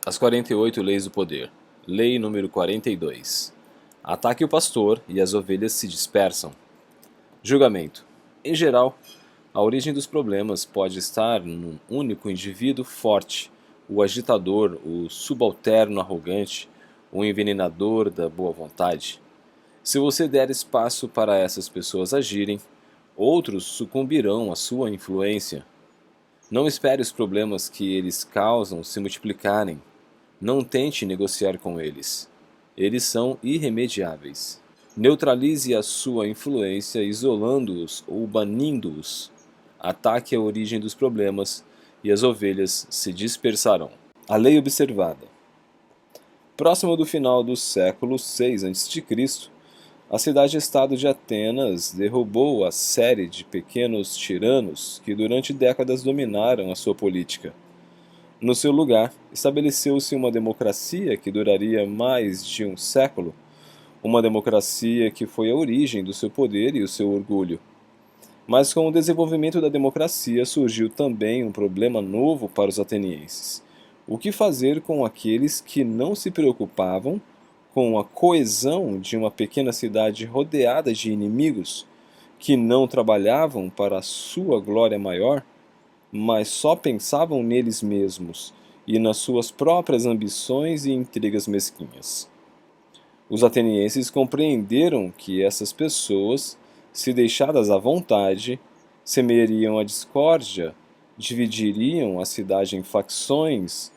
As 48 Leis do Poder. Lei número 42. Ataque o pastor e as ovelhas se dispersam. Julgamento. Em geral, a origem dos problemas pode estar num único indivíduo forte, o agitador, o subalterno arrogante, o envenenador da boa vontade. Se você der espaço para essas pessoas agirem, outros sucumbirão à sua influência. Não espere os problemas que eles causam se multiplicarem. Não tente negociar com eles. Eles são irremediáveis. Neutralize a sua influência isolando-os ou banindo-os. Ataque a origem dos problemas e as ovelhas se dispersarão. A lei observada. Próximo do final do século VI a.C., a cidade-estado de Atenas derrubou a série de pequenos tiranos que durante décadas dominaram a sua política. No seu lugar, estabeleceu-se uma democracia que duraria mais de um século, uma democracia que foi a origem do seu poder e o seu orgulho. Mas com o desenvolvimento da democracia surgiu também um problema novo para os atenienses. O que fazer com aqueles que não se preocupavam com a coesão de uma pequena cidade rodeada de inimigos, que não trabalhavam para a sua glória maior, mas só pensavam neles mesmos e nas suas próprias ambições e intrigas mesquinhas? Os atenienses compreenderam que essas pessoas, se deixadas à vontade, semeariam a discórdia, dividiriam a cidade em facções,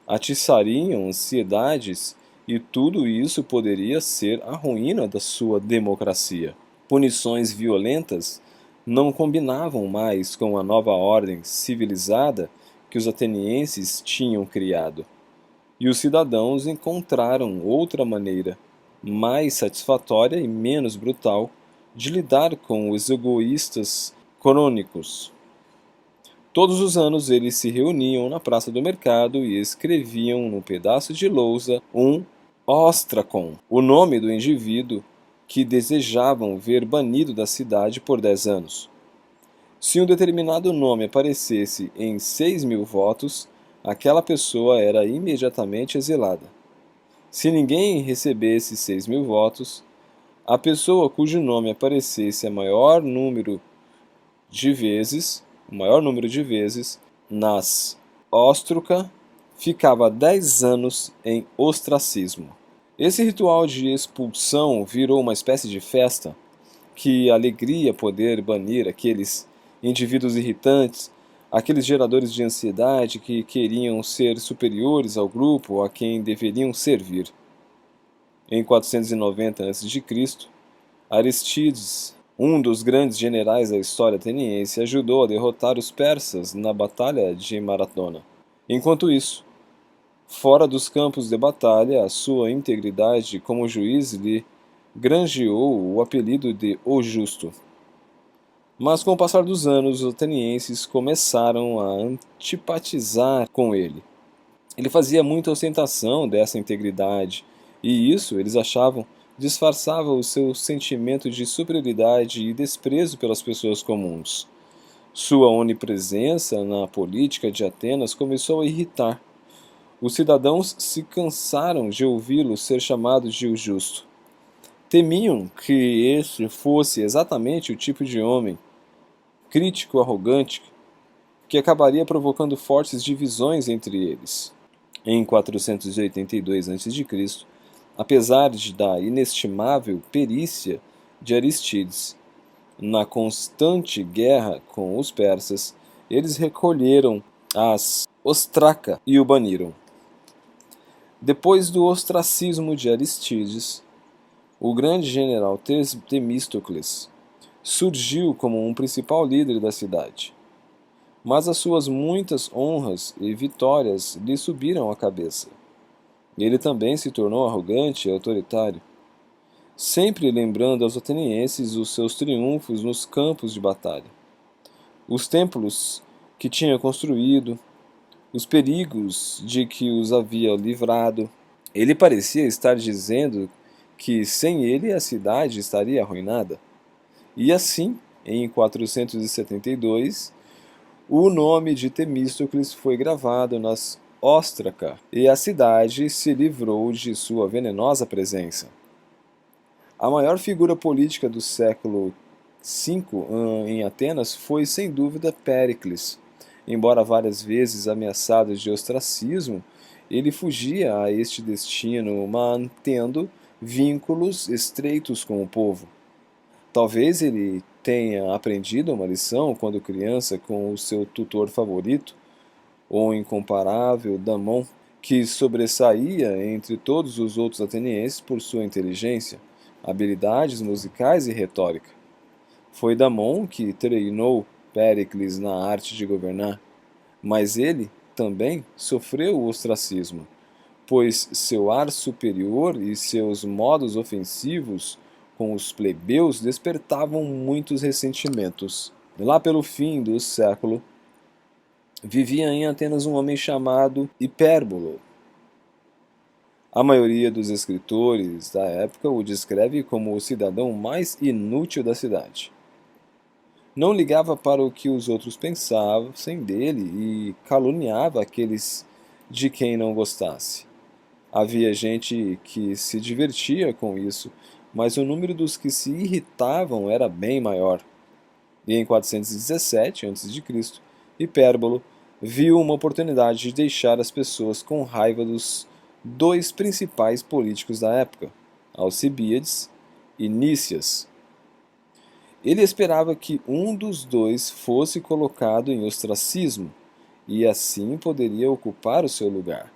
atiçariam ansiedades, e tudo isso poderia ser a ruína da sua democracia. Punições violentas não combinavam mais com a nova ordem civilizada que os atenienses tinham criado. E os cidadãos encontraram outra maneira, mais satisfatória e menos brutal, de lidar com os egoístas crônicos. Todos os anos eles se reuniam na praça do mercado e escreviam num pedaço de lousa um ostracon, o nome do indivíduo que desejavam ver banido da cidade por 10 anos. Se um determinado nome aparecesse em 6.000 votos, aquela pessoa era imediatamente exilada. Se ninguém recebesse 6.000 votos, a pessoa cujo nome aparecesse o maior número de vezes nas óstruca ficava 10 anos em ostracismo. Esse ritual de expulsão virou uma espécie de festa. Que alegria poder banir aqueles indivíduos irritantes, aqueles geradores de ansiedade que queriam ser superiores ao grupo a quem deveriam servir. Em 490 a.C., Aristides, um dos grandes generais da história ateniense, ajudou a derrotar os persas na Batalha de Maratona. Enquanto isso, fora dos campos de batalha, a sua integridade como juiz lhe granjeou o apelido de O Justo. Mas com o passar dos anos, os atenienses começaram a antipatizar com ele. Ele fazia muita ostentação dessa integridade, e isso, eles achavam, disfarçava o seu sentimento de superioridade e desprezo pelas pessoas comuns. Sua onipresença na política de Atenas começou a irritar. Os cidadãos se cansaram de ouvi-lo ser chamado de o Justo. Temiam que este fosse exatamente o tipo de homem, crítico, arrogante, que acabaria provocando fortes divisões entre eles. Em 482 a.C., apesar da inestimável perícia de Aristides na constante guerra com os persas, eles recolheram as ostraca e o baniram. Depois do ostracismo de Aristides, o grande general Temístocles surgiu como um principal líder da cidade. Mas as suas muitas honras e vitórias lhe subiram à cabeça. Ele também se tornou arrogante e autoritário, sempre lembrando aos atenienses os seus triunfos nos campos de batalha, os templos que tinha construído, os perigos de que os havia livrado. Ele parecia estar dizendo que sem ele a cidade estaria arruinada. E assim, em 472, o nome de Temístocles foi gravado nas óstraca, e a cidade se livrou de sua venenosa presença. A maior figura política do século V em Atenas foi, sem dúvida, Péricles. Embora várias vezes ameaçado de ostracismo, ele fugia a este destino, mantendo vínculos estreitos com o povo. Talvez ele tenha aprendido uma lição quando criança com o seu tutor favorito, o incomparável Damon, que sobressaía entre todos os outros atenienses por sua inteligência, habilidades musicais e retórica. Foi Damon que treinou Péricles na arte de governar, mas ele também sofreu o ostracismo, pois seu ar superior e seus modos ofensivos com os plebeus despertavam muitos ressentimentos. Lá pelo fim do século, vivia em Atenas um homem chamado Hipérbolo. A maioria dos escritores da época o descreve como o cidadão mais inútil da cidade. Não ligava para o que os outros pensassem dele e caluniava aqueles de quem não gostasse. Havia gente que se divertia com isso, mas o número dos que se irritavam era bem maior. E em 417 a.C., Hipérbolo viu uma oportunidade de deixar as pessoas com raiva dos dois principais políticos da época, Alcibíades e Nícias. Ele esperava que um dos dois fosse colocado em ostracismo e assim poderia ocupar o seu lugar.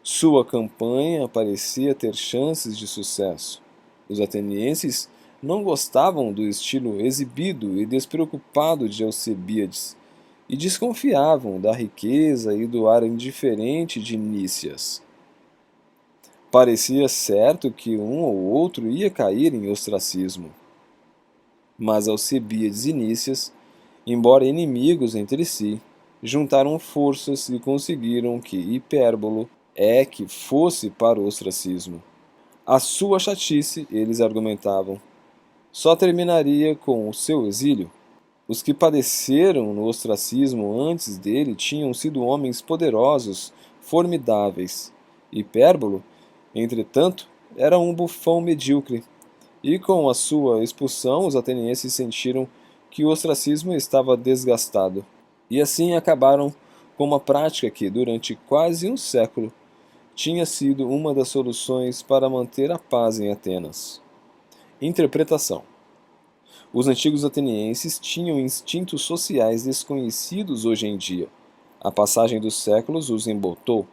Sua campanha parecia ter chances de sucesso. Os atenienses não gostavam do estilo exibido e despreocupado de Alcibíades e desconfiavam da riqueza e do ar indiferente de Nícias. Parecia certo que um ou outro ia cair em ostracismo. Mas Alcibíades e Nícias, embora inimigos entre si, juntaram forças e conseguiram que Hipérbolo que fosse para o ostracismo. A sua chatice, eles argumentavam, só terminaria com o seu exílio. Os que padeceram no ostracismo antes dele tinham sido homens poderosos, formidáveis. Hipérbolo, entretanto, era um bufão medíocre, e com a sua expulsão os atenienses sentiram que o ostracismo estava desgastado. E assim acabaram com uma prática que, durante quase um século, tinha sido uma das soluções para manter a paz em Atenas. Interpretação. Os antigos atenienses tinham instintos sociais desconhecidos hoje em dia. A passagem dos séculos os embotou.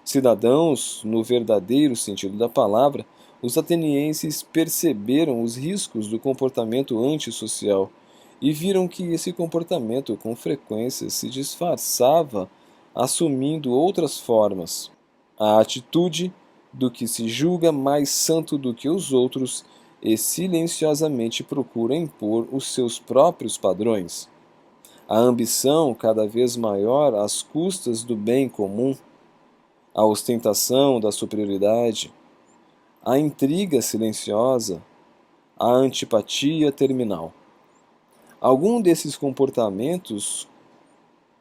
Cidadãos, no verdadeiro sentido da palavra, os atenienses perceberam os riscos do comportamento antissocial e viram que esse comportamento com frequência se disfarçava assumindo outras formas. A atitude do que se julga mais santo do que os outros e silenciosamente procura impor os seus próprios padrões. A ambição cada vez maior às custas do bem comum, a ostentação da superioridade, a intriga silenciosa, a antipatia terminal. Algum desses comportamentos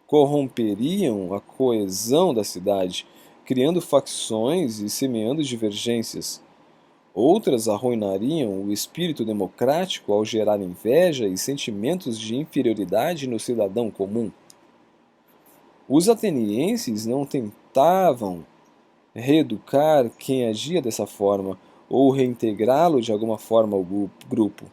corromperiam a coesão da cidade, criando facções e semeando divergências. Outras arruinariam o espírito democrático ao gerar inveja e sentimentos de inferioridade no cidadão comum. Os atenienses não tentavam reeducar quem agia dessa forma ou reintegrá-lo de alguma forma ao grupo.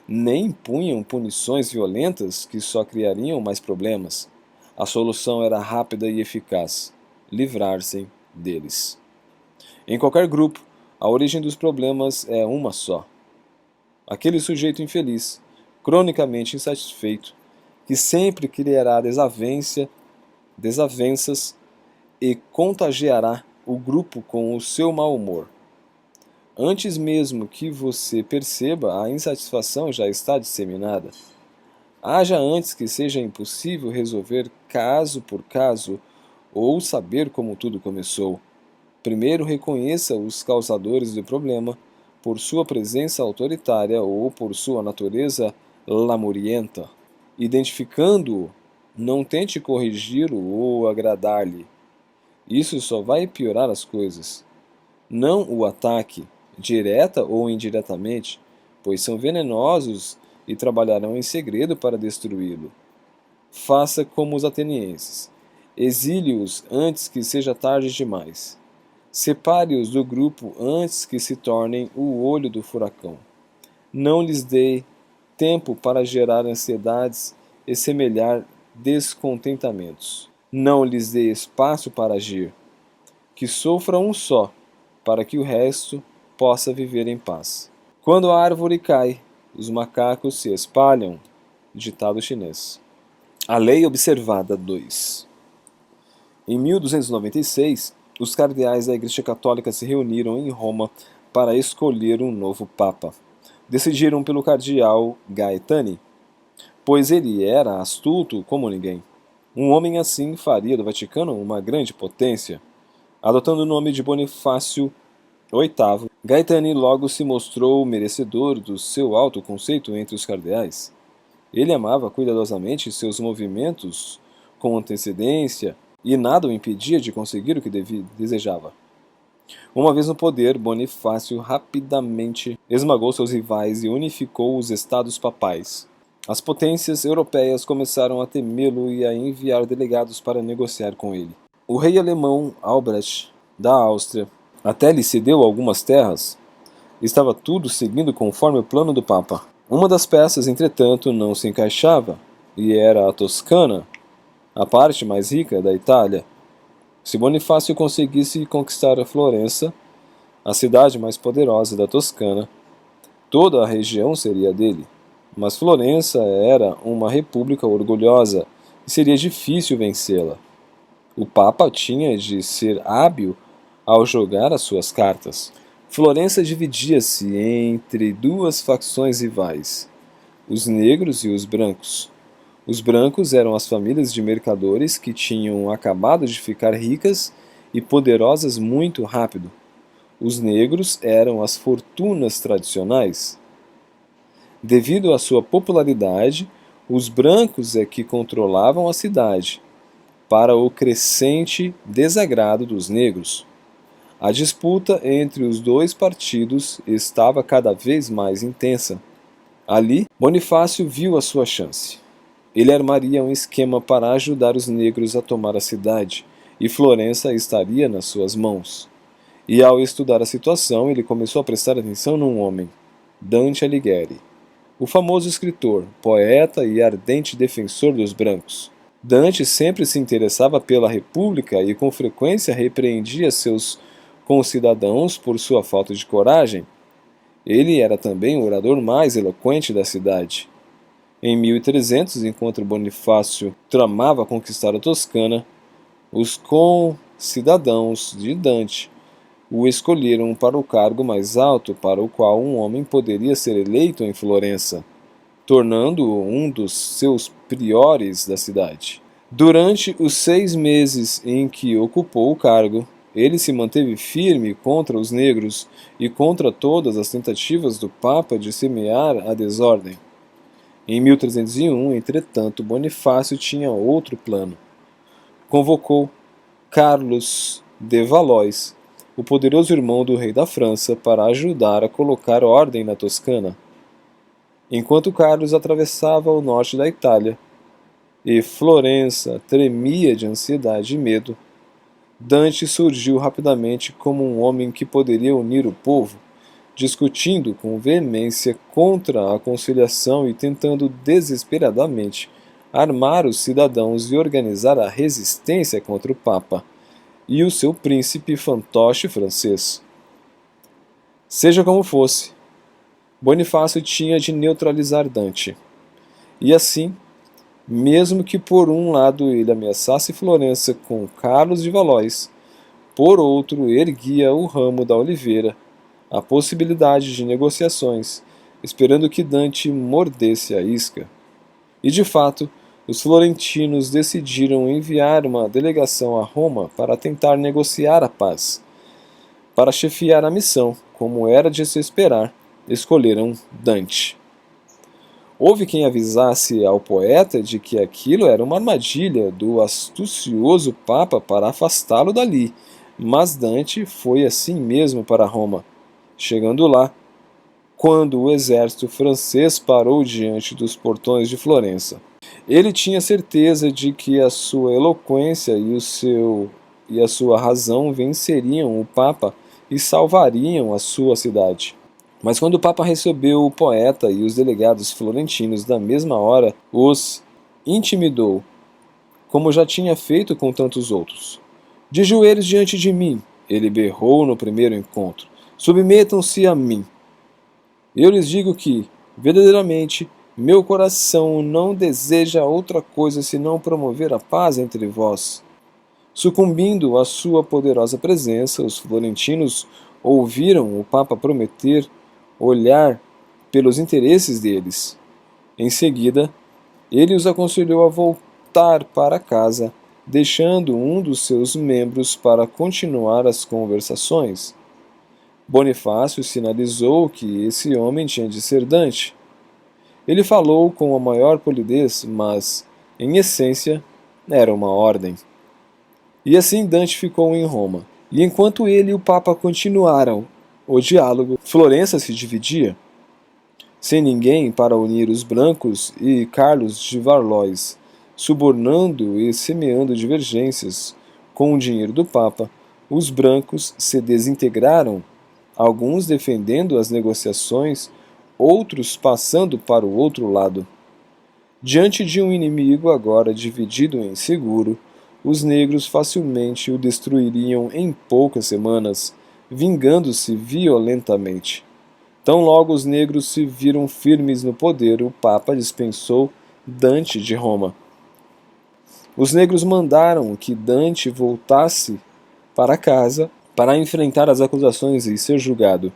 Nem impunham punições violentas que só criariam mais problemas. A solução era rápida e eficaz: livrar-se deles. Em qualquer grupo, a origem dos problemas é uma só. Aquele sujeito infeliz, cronicamente insatisfeito, que sempre criará desavenças e contagiará o grupo com o seu mau humor. Antes mesmo que você perceba, a insatisfação já está disseminada. Haja antes que seja impossível resolver caso por caso ou saber como tudo começou. Primeiro reconheça os causadores do problema por sua presença autoritária ou por sua natureza lamurienta. Identificando-o, não tente corrigi-lo ou agradar-lhe. Isso só vai piorar as coisas. Não o ataque, direta ou indiretamente, pois são venenosos e trabalharão em segredo para destruí-lo. Faça como os atenienses. Exile-os antes que seja tarde demais. Separe-os do grupo antes que se tornem o olho do furacão. Não lhes dê tempo para gerar ansiedades e semelhar descontentamentos. Não lhes dê espaço para agir. Que sofra um só, para que o resto possa viver em paz. Quando a árvore cai, os macacos se espalham. Ditado chinês. A Lei Observada 2. Em 1296, os cardeais da Igreja Católica se reuniram em Roma para escolher um novo Papa. Decidiram pelo cardeal Gaetani, pois ele era astuto como ninguém. Um homem assim faria do Vaticano uma grande potência. Adotando o nome de Bonifácio VIII, Gaetani logo se mostrou merecedor do seu alto conceito entre os cardeais. Ele amava cuidadosamente seus movimentos com antecedência e nada o impedia de conseguir o que desejava. Uma vez no poder, Bonifácio rapidamente esmagou seus rivais e unificou os estados papais. As potências europeias começaram a temê-lo e a enviar delegados para negociar com ele. O rei alemão Albrecht, da Áustria, até lhe cedeu algumas terras. Estava tudo seguindo conforme o plano do Papa. Uma das peças, entretanto, não se encaixava, e era a Toscana, a parte mais rica da Itália. Se Bonifácio conseguisse conquistar a Florença, a cidade mais poderosa da Toscana, toda a região seria dele. Mas Florença era uma república orgulhosa e seria difícil vencê-la. O Papa tinha de ser hábil ao jogar as suas cartas. Florença dividia-se entre duas facções rivais, os negros e os brancos. Os brancos eram as famílias de mercadores que tinham acabado de ficar ricas e poderosas muito rápido. Os negros eram as fortunas tradicionais. Devido à sua popularidade, os brancos é que controlavam a cidade, para o crescente desagrado dos negros. A disputa entre os dois partidos estava cada vez mais intensa. Ali, Bonifácio viu a sua chance. Ele armaria um esquema para ajudar os negros a tomar a cidade, e Florença estaria nas suas mãos. E ao estudar a situação, ele começou a prestar atenção num homem, Dante Alighieri, o famoso escritor, poeta e ardente defensor dos brancos. Dante sempre se interessava pela República e com frequência repreendia seus concidadãos por sua falta de coragem. Ele era também o orador mais eloquente da cidade. Em 1300, enquanto Bonifácio tramava conquistar a Toscana, os concidadãos de Dante o escolheram para o cargo mais alto para o qual um homem poderia ser eleito em Florença, tornando-o um dos seus priores da cidade. Durante os 6 meses em que ocupou o cargo, ele se manteve firme contra os negros e contra todas as tentativas do Papa de semear a desordem. Em 1301, entretanto, Bonifácio tinha outro plano. Convocou Carlos de Valois, o poderoso irmão do rei da França, para ajudar a colocar ordem na Toscana. Enquanto Carlos atravessava o norte da Itália e Florença tremia de ansiedade e medo, Dante surgiu rapidamente como um homem que poderia unir o povo, discutindo com veemência contra a conciliação e tentando desesperadamente armar os cidadãos e organizar a resistência contra o Papa e o seu príncipe fantoche francês. Seja como fosse, Bonifácio tinha de neutralizar Dante. E assim, mesmo que por um lado ele ameaçasse Florença com Carlos de Valois, por outro erguia o ramo da oliveira, a possibilidade de negociações, esperando que Dante mordesse a isca. E de fato, os florentinos decidiram enviar uma delegação a Roma para tentar negociar a paz. Para chefiar a missão, como era de se esperar, escolheram Dante. Houve quem avisasse ao poeta de que aquilo era uma armadilha do astucioso Papa para afastá-lo dali, mas Dante foi assim mesmo para Roma. Chegando lá, quando o exército francês parou diante dos portões de Florença, ele tinha certeza de que a sua eloquência e a sua razão venceriam o Papa e salvariam a sua cidade. Mas quando o Papa recebeu o poeta e os delegados florentinos na mesma hora, os intimidou, como já tinha feito com tantos outros. De joelhos diante de mim, ele berrou no primeiro encontro. Submetam-se a mim. Eu lhes digo que, verdadeiramente, meu coração não deseja outra coisa senão promover a paz entre vós. Sucumbindo à sua poderosa presença, os florentinos ouviram o Papa prometer olhar pelos interesses deles. Em seguida, ele os aconselhou a voltar para casa, deixando um dos seus membros para continuar as conversações. Bonifácio sinalizou que esse homem tinha de ser Dante. Ele falou com a maior polidez, mas, em essência, era uma ordem. E assim Dante ficou em Roma. E enquanto ele e o Papa continuaram o diálogo, Florença se dividia, sem ninguém para unir os brancos e Carlos de Valois, subornando e semeando divergências com o dinheiro do Papa. Os brancos se desintegraram, alguns defendendo as negociações, outros passando para o outro lado. Diante de um inimigo agora dividido em seguro, os negros facilmente o destruiriam em poucas semanas, vingando-se violentamente. Tão logo os negros se viram firmes no poder, o Papa dispensou Dante de Roma. Os negros mandaram que Dante voltasse para casa para enfrentar as acusações e ser julgado.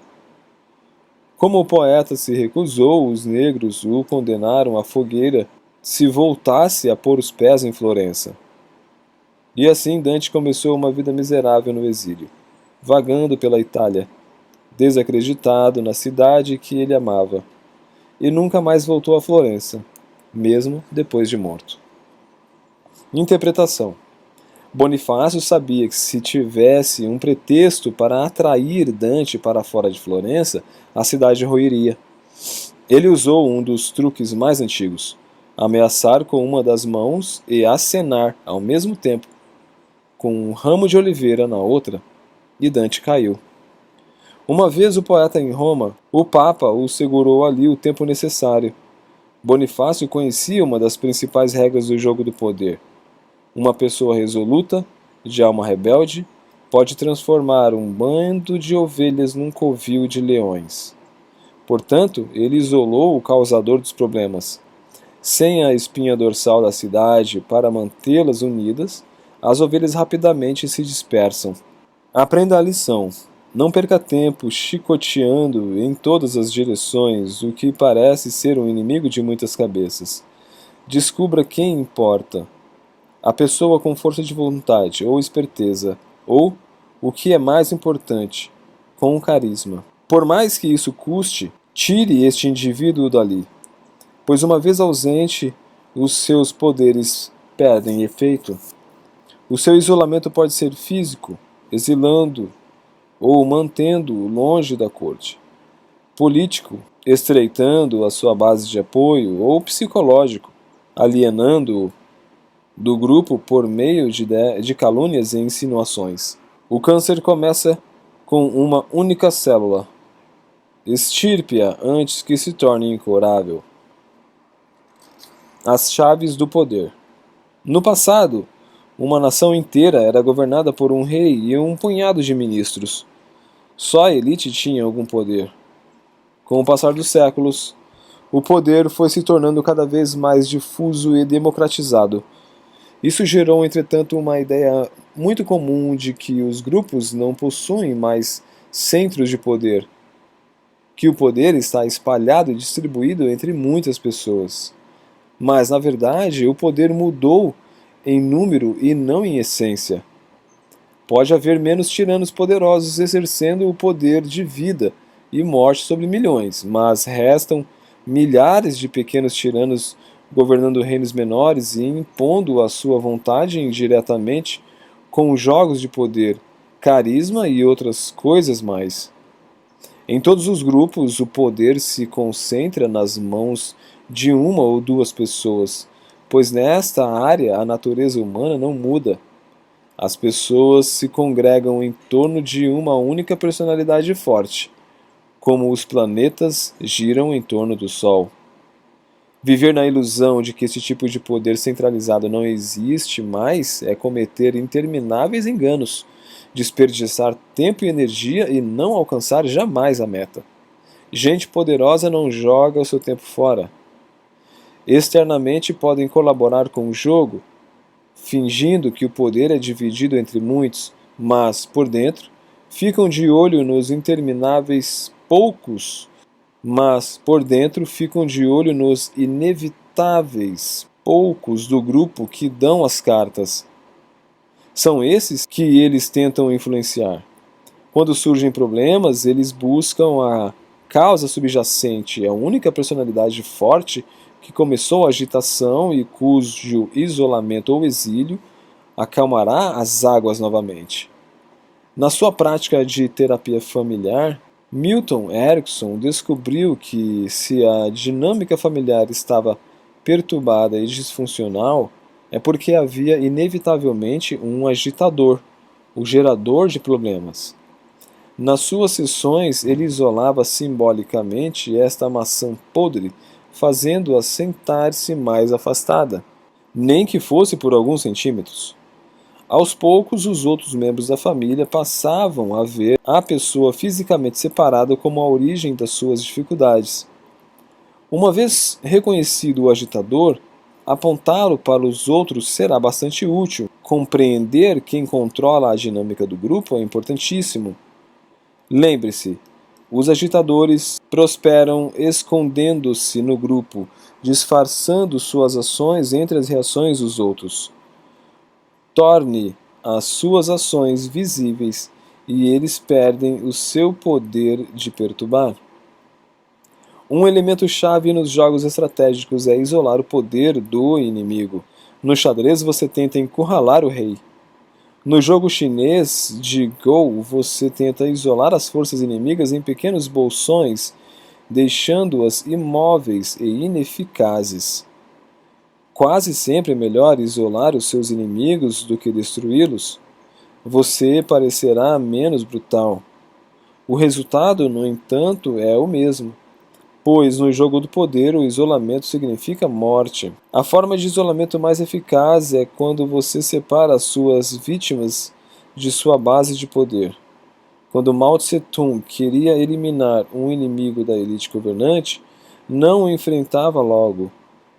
Como o poeta se recusou, os negros o condenaram à fogueira se voltasse a pôr os pés em Florença. E assim Dante começou uma vida miserável no exílio, vagando pela Itália, desacreditado na cidade que ele amava, e nunca mais voltou a Florença, mesmo depois de morto. Interpretação. Bonifácio sabia que se tivesse um pretexto para atrair Dante para fora de Florença, a cidade ruiria. Ele usou um dos truques mais antigos, ameaçar com uma das mãos e acenar ao mesmo tempo com um ramo de oliveira na outra, e Dante caiu. Uma vez o poeta em Roma, o Papa o segurou ali o tempo necessário. Bonifácio conhecia uma das principais regras do jogo do poder. Uma pessoa resoluta, de alma rebelde, pode transformar um bando de ovelhas num covil de leões. Portanto, ele isolou o causador dos problemas. Sem a espinha dorsal da cidade para mantê-las unidas, as ovelhas rapidamente se dispersam. Aprenda a lição. Não perca tempo chicoteando em todas as direções o que parece ser um inimigo de muitas cabeças. Descubra quem importa. A pessoa com força de vontade ou esperteza, ou, o que é mais importante, com carisma. Por mais que isso custe, tire este indivíduo dali, pois uma vez ausente, os seus poderes perdem efeito. O seu isolamento pode ser físico, exilando ou mantendo-o longe da corte, político, estreitando a sua base de apoio, ou psicológico, alienando-o do grupo por meio de calúnias e insinuações. O câncer começa com uma única célula. Extirpe-a antes que se torne incurável. As chaves do poder. No passado, uma nação inteira era governada por um rei e um punhado de ministros. Só a elite tinha algum poder. Com o passar dos séculos, o poder foi se tornando cada vez mais difuso e democratizado. Isso gerou, entretanto, uma ideia muito comum de que os grupos não possuem mais centros de poder, que o poder está espalhado e distribuído entre muitas pessoas. Mas, na verdade, o poder mudou em número e não em essência. Pode haver menos tiranos poderosos exercendo o poder de vida e morte sobre milhões, mas restam milhares de pequenos tiranos governando reinos menores e impondo a sua vontade indiretamente com jogos de poder, carisma e outras coisas mais. Em todos os grupos, o poder se concentra nas mãos de uma ou duas pessoas, pois nesta área a natureza humana não muda. As pessoas se congregam em torno de uma única personalidade forte, como os planetas giram em torno do Sol. Viver na ilusão de que esse tipo de poder centralizado não existe mais é cometer intermináveis enganos, desperdiçar tempo e energia e não alcançar jamais a meta. Gente poderosa não joga o seu tempo fora. Externamente podem colaborar com o jogo, fingindo que o poder é dividido entre muitos, mas, por dentro, ficam de olho nos inevitáveis poucos do grupo que dão as cartas. São esses que eles tentam influenciar. Quando surgem problemas, eles buscam a causa subjacente, a única personalidade forte que começou a agitação e cujo isolamento ou exílio acalmará as águas novamente. Na sua prática de terapia familiar, Milton Erickson descobriu que, se a dinâmica familiar estava perturbada e disfuncional, é porque havia inevitavelmente um agitador, o gerador de problemas. Nas suas sessões, ele isolava simbolicamente esta maçã podre, fazendo-a sentar-se mais afastada, nem que fosse por alguns centímetros. Aos poucos, os outros membros da família passavam a ver a pessoa fisicamente separada como a origem das suas dificuldades. Uma vez reconhecido o agitador, apontá-lo para os outros será bastante útil. Compreender quem controla a dinâmica do grupo é importantíssimo. Lembre-se, os agitadores prosperam escondendo-se no grupo, disfarçando suas ações entre as reações dos outros. Torne as suas ações visíveis e eles perdem o seu poder de perturbar. Um elemento-chave nos jogos estratégicos é isolar o poder do inimigo. No xadrez você tenta encurralar o rei. No jogo chinês de Go, você tenta isolar as forças inimigas em pequenos bolsões, deixando-as imóveis e ineficazes. Quase sempre é melhor isolar os seus inimigos do que destruí-los. Você parecerá menos brutal. O resultado, no entanto, é o mesmo, pois no jogo do poder o isolamento significa morte. A forma de isolamento mais eficaz é quando você separa as suas vítimas de sua base de poder. Quando Mao Tse-tung queria eliminar um inimigo da elite governante, não o enfrentava logo.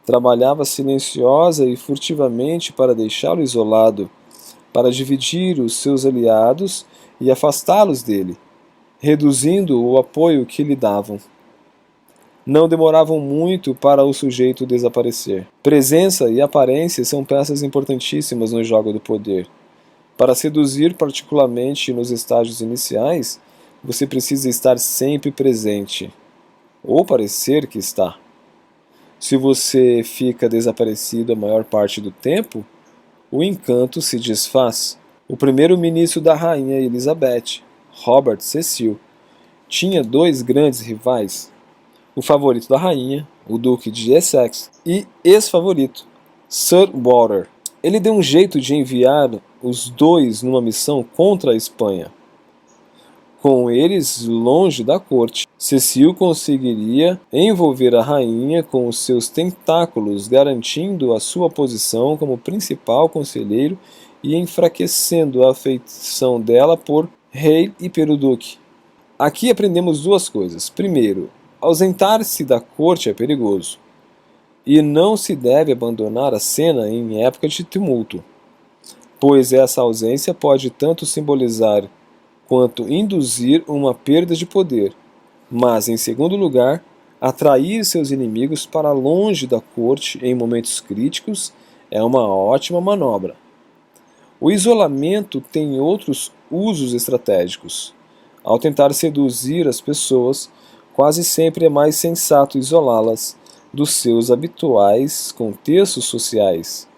Trabalhava silenciosa e furtivamente para deixá-lo isolado, para dividir os seus aliados e afastá-los dele, reduzindo o apoio que lhe davam. Não demoravam muito para o sujeito desaparecer. Presença e aparência são peças importantíssimas no jogo do poder. Para seduzir, particularmente nos estágios iniciais, você precisa estar sempre presente, ou parecer que está. Se você fica desaparecido a maior parte do tempo, o encanto se desfaz. O primeiro-ministro da rainha Elizabeth, Robert Cecil, tinha dois grandes rivais, o favorito da rainha, o duque de Essex, e ex-favorito, Sir Walter. Ele deu um jeito de enviar os dois numa missão contra a Espanha. Com eles longe da corte, Cecil conseguiria envolver a rainha com os seus tentáculos, garantindo a sua posição como principal conselheiro e enfraquecendo a afeição dela por rei e pelo duque. Aqui aprendemos duas coisas. Primeiro, ausentar-se da corte é perigoso, e não se deve abandonar a cena em época de tumulto, pois essa ausência pode tanto simbolizar quanto induzir uma perda de poder, mas, em segundo lugar, atrair seus inimigos para longe da corte em momentos críticos é uma ótima manobra. O isolamento tem outros usos estratégicos. Ao tentar seduzir as pessoas, quase sempre é mais sensato isolá-las dos seus habituais contextos sociais.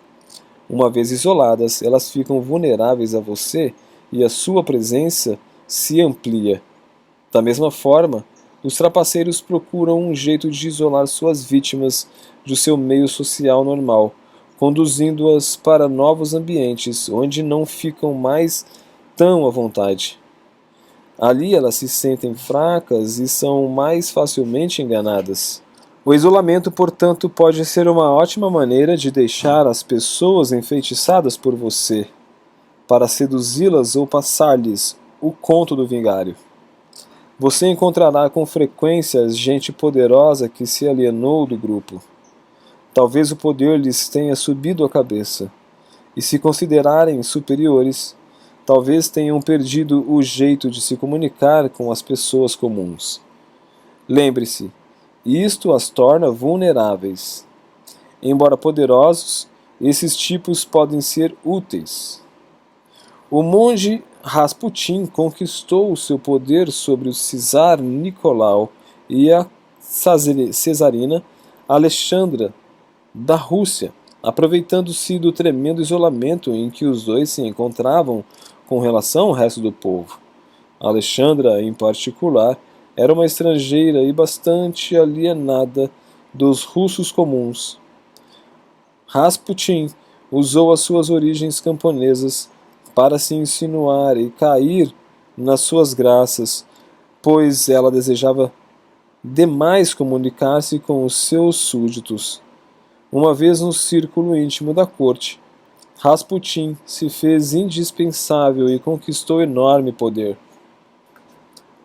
Uma vez isoladas, elas ficam vulneráveis a você e a sua presença se amplia. Da mesma forma, os trapaceiros procuram um jeito de isolar suas vítimas do seu meio social normal, conduzindo-as para novos ambientes onde não ficam mais tão à vontade. Ali elas se sentem fracas e são mais facilmente enganadas. O isolamento, portanto, pode ser uma ótima maneira de deixar as pessoas enfeitiçadas por você, para seduzi-las ou passar-lhes o conto do vigário. Você encontrará com frequência gente poderosa que se alienou do grupo. Talvez o poder lhes tenha subido à cabeça, e se considerarem superiores, talvez tenham perdido o jeito de se comunicar com as pessoas comuns. Lembre-se, isto as torna vulneráveis. Embora poderosos, esses tipos podem ser úteis. O monge Rasputin conquistou o seu poder sobre o czar Nicolau e a cesarina Alexandra da Rússia, aproveitando-se do tremendo isolamento em que os dois se encontravam com relação ao resto do povo. Alexandra, em particular, era uma estrangeira e bastante alienada dos russos comuns. Rasputin usou as suas origens camponesas para se insinuar e cair nas suas graças, pois ela desejava demais comunicar-se com os seus súditos. Uma vez no círculo íntimo da corte, Rasputin se fez indispensável e conquistou enorme poder.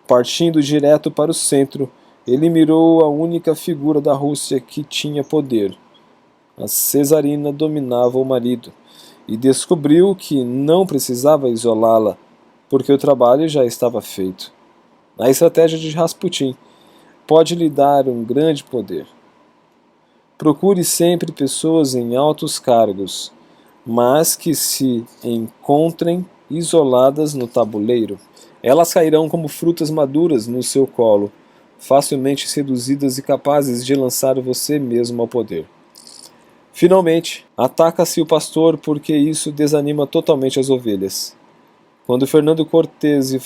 Partindo direto para o centro, ele mirou a única figura da Rússia que tinha poder. A cesarina dominava o marido, e descobriu que não precisava isolá-la, porque o trabalho já estava feito. A estratégia de Rasputin pode lhe dar um grande poder. Procure sempre pessoas em altos cargos, mas que se encontrem isoladas no tabuleiro. Elas cairão como frutas maduras no seu colo, facilmente seduzidas e capazes de lançar você mesmo ao poder. Finalmente, ataca-se o pastor porque isso desanima totalmente as ovelhas. Quando Fernando Cortés e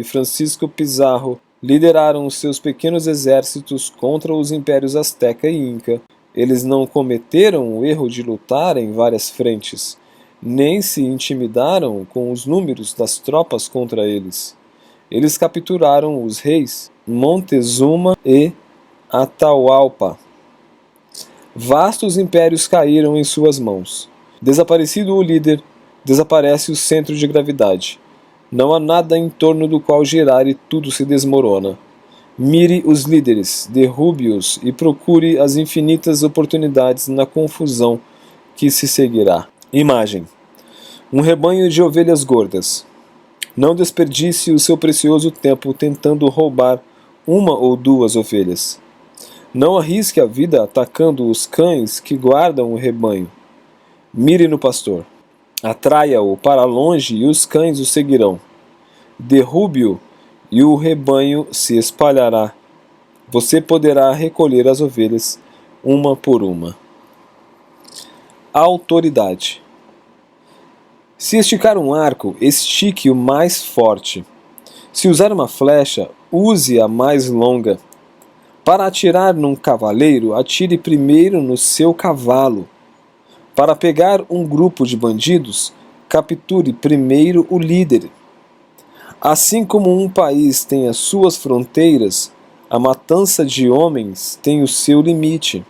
Francisco Pizarro lideraram os seus pequenos exércitos contra os impérios Azteca e Inca, eles não cometeram o erro de lutar em várias frentes, nem se intimidaram com os números das tropas contra eles. Eles capturaram os reis Montezuma e Atahualpa. Vastos impérios caíram em suas mãos. Desaparecido o líder, desaparece o centro de gravidade. Não há nada em torno do qual girar e tudo se desmorona. Mire os líderes, derrube-os e procure as infinitas oportunidades na confusão que se seguirá. Imagem: um rebanho de ovelhas gordas. Não desperdice o seu precioso tempo tentando roubar uma ou duas ovelhas. Não arrisque a vida atacando os cães que guardam o rebanho. Mire no pastor. Atraia-o para longe e os cães o seguirão. Derrube-o e o rebanho se espalhará. Você poderá recolher as ovelhas uma por uma. Autoridade. Se esticar um arco, estique-o mais forte. Se usar uma flecha, use a mais longa. Para atirar num cavaleiro, atire primeiro no seu cavalo. Para pegar um grupo de bandidos, capture primeiro o líder. Assim como um país tem as suas fronteiras, a matança de homens tem o seu limite.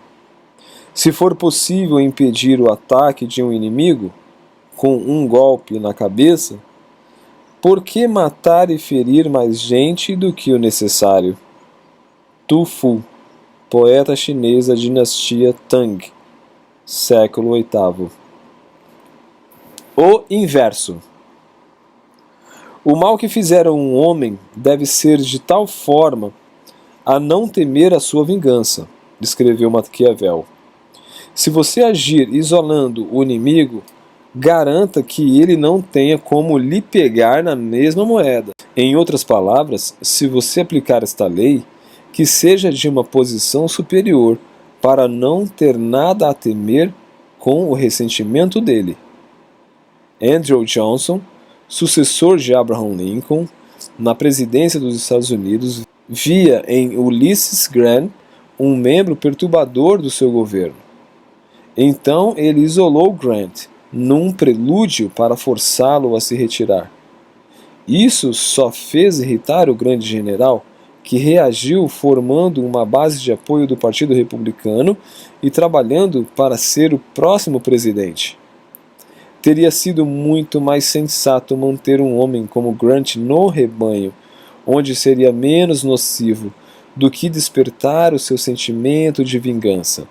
Se for possível impedir o ataque de um inimigo, com um golpe na cabeça, por que matar e ferir mais gente do que o necessário? Tu Fu, poeta chinês da dinastia Tang, século VIII. O inverso. O mal que fizer a um homem deve ser de tal forma a não temer a sua vingança, escreveu Maquiavel. Se você agir isolando o inimigo, garanta que ele não tenha como lhe pegar na mesma moeda. Em outras palavras, se você aplicar esta lei, que seja de uma posição superior, para não ter nada a temer com o ressentimento dele. Andrew Johnson, sucessor de Abraham Lincoln, na presidência dos Estados Unidos, via em Ulysses Grant um membro perturbador do seu governo. Então ele isolou Grant, num prelúdio para forçá-lo a se retirar. Isso só fez irritar o grande general, que reagiu formando uma base de apoio do Partido Republicano e trabalhando para ser o próximo presidente. Teria sido muito mais sensato manter um homem como Grant no rebanho, onde seria menos nocivo, do que despertar o seu sentimento de vingança.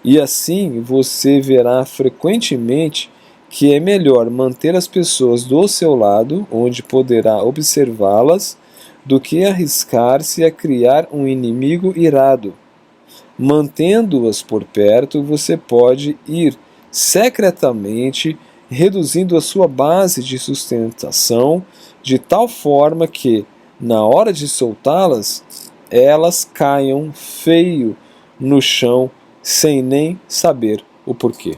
E assim você verá frequentemente que é melhor manter as pessoas do seu lado, onde poderá observá-las, do que arriscar-se a criar um inimigo irado. Mantendo-as por perto, você pode ir secretamente reduzindo a sua base de sustentação de tal forma que, na hora de soltá-las, elas caiam feio no chão sem nem saber o porquê.